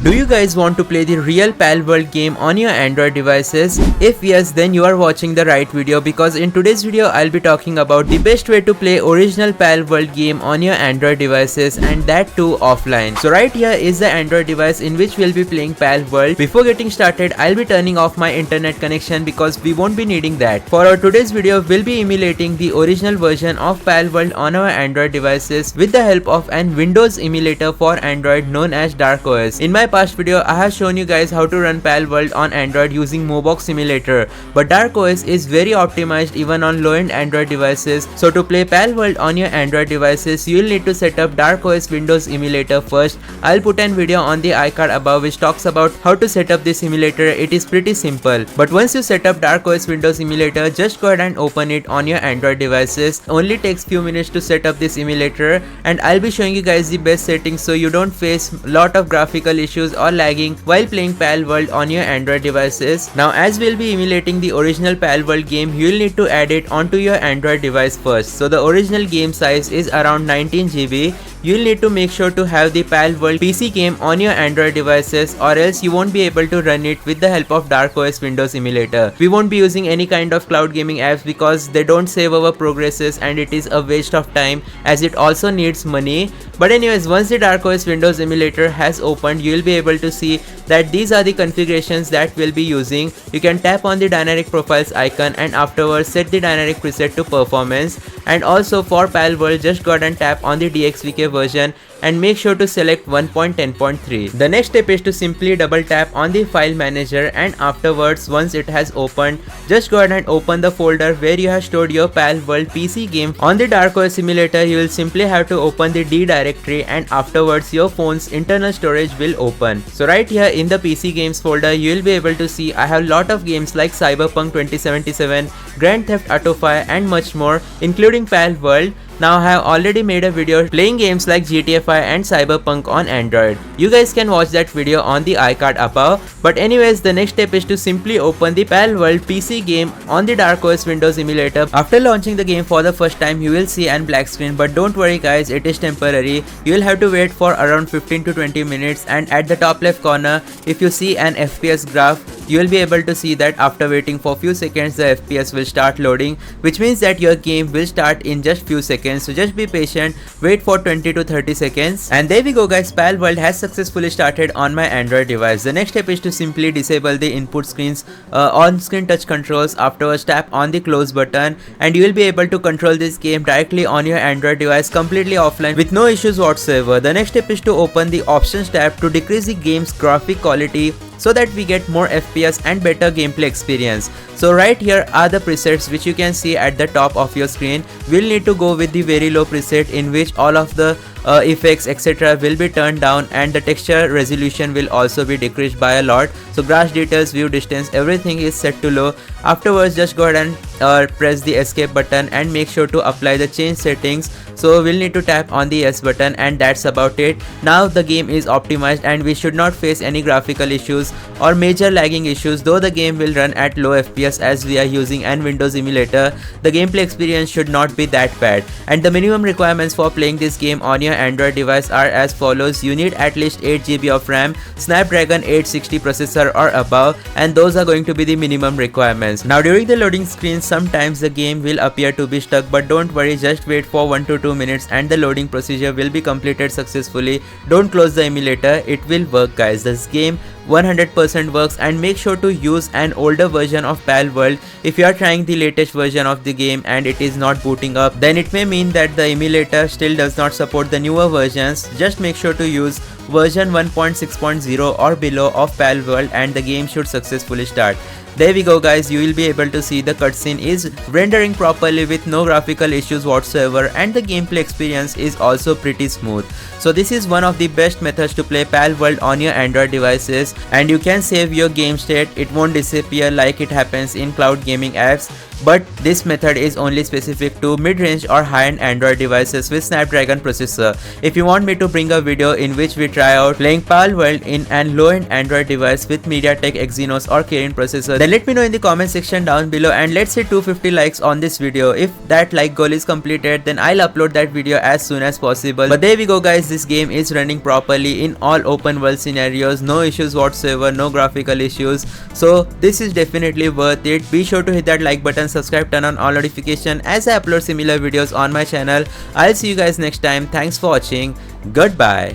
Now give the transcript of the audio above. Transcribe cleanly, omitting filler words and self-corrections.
Do you guys want to play the real Palworld game on your Android devices? If yes, then you are watching the right video, because in today's video I'll be talking about the best way to play original Palworld game on your Android devices, and that too offline. So right here is the Android device in which we'll be playing Palworld. Before getting started, I'll be turning off my internet connection because we won't be needing that. For our today's video, we'll be emulating the original version of Palworld on our Android devices with the help of an Windows emulator for Android known as DarkOS. In my past video, I have shown you guys how to run Palworld on Android using Mobox emulator, but DarkOS is very optimized even on low-end Android devices. So to play Palworld on your Android devices, you'll need to set up DarkOS Windows emulator first. I'll put an video on the iCard above which talks about how to set up this emulator. It is pretty simple. But once you set up DarkOS Windows emulator, just go ahead and open it on your Android devices. Only takes few minutes to set up this emulator, and I'll be showing you guys the best settings so you don't face lot of graphical issues or lagging while playing Palworld on your Android devices. Now as we'll be emulating the original Palworld game, you'll need to add it onto your Android device first. So the original game size is around 19 GB. You'll need to make sure to have the Palworld PC game on your Android devices, or else you won't be able to run it with the help of DarkOS Windows emulator. We won't be using any kind of cloud gaming apps because they don't save our progresses and it is a waste of time as it also needs money. But anyways, once the DarkOS Windows emulator has opened, you'll be able to see that these are the configurations that we'll be using. You can tap on the dynamic profiles icon and afterwards set the dynamic preset to performance. And also for Palworld, just go ahead and tap on the DXVK version and make sure to select 1.10.3. The next step is to simply double tap on the file manager, and afterwards once it has opened, just go ahead and open the folder where you have stored your Palworld PC game. On the DarkOS emulator, you will simply have to open the D directory, and afterwards your phone's internal storage will open. So right here in the PC games folder, you will be able to see I have lot of games like Cyberpunk 2077, Grand Theft Auto 5 and much more, including Palworld. Now I have already made a video playing games like GTA 5 and Cyberpunk on Android. You guys can watch that video on the iCard above. But anyways, the next step is to simply open the Palworld PC game on the DarkOS Windows emulator. After launching the game for the first time, you will see an black screen, but don't worry guys, it is temporary. You will have to wait for around 15 to 20 minutes, and at the top left corner, if you see an FPS graph, you will be able to see that after waiting for few seconds, the FPS will start loading, which means that your game will start in just few seconds. So just be patient, wait for 20 to 30 seconds. And there we go guys, Palworld has successfully started on my Android device. The next step is to simply disable the input screens, on-screen touch controls. Afterwards tap on the close button and you will be able to control this game directly on your Android device completely offline with no issues whatsoever. The next step is to open the options tab to decrease the game's graphic quality so that we get more FPS and better gameplay experience. So right here are the presets which you can see at the top of your screen. We'll need to go with the very low preset in which all of the effects etc will be turned down, and the texture resolution will also be decreased by a lot. So grass details, view distance, everything is set to low. Afterwards just go ahead and press the escape button and make sure to apply the change settings. So we'll need to tap on the yes button, and that's about it. Now the game is optimized and we should not face any graphical issues or major lagging issues. Though the game will run at low FPS as we are using an Windows emulator, the gameplay experience should not be that bad. And the minimum requirements for playing this game on your Android device are as follows. You need at least 8 GB of RAM, Snapdragon 860 processor or above, and those are going to be the minimum requirements. Now during the loading screen, sometimes the game will appear to be stuck, but don't worry, just wait for 1 to 2 minutes and the loading procedure will be completed successfully. Don't close the emulator, it will work guys. This game 100% works, and make sure to use an older version of Palworld. If you are trying the latest version of the game and it is not booting up, then it may mean that the emulator still does not support the newer versions. Just make sure to use version 1.6.0 or below of Palworld and the game should successfully start. There we go guys, you will be able to see the cutscene is rendering properly with no graphical issues whatsoever, and the gameplay experience is also pretty smooth. So this is one of the best methods to play Palworld on your Android devices, and you can save your game state. It won't disappear like it happens in cloud gaming apps. but this method is only specific to mid-range or high-end Android devices with Snapdragon processor. If you want me to bring a video in which we try out playing Palworld in an low-end Android device with MediaTek Exynos or Kirin processor, then let me know in the comment section down below, and let's hit 250 likes on this video. If that like goal is completed, then I'll upload that video as soon as possible. But there we go guys, this game is running properly in all open world scenarios, no issues whatsoever, no graphical issues, so this is definitely worth it. Be sure to hit that like button, subscribe, turn on all notification as I upload similar videos on my channel. I'll see you guys next time. Thanks for watching. Goodbye.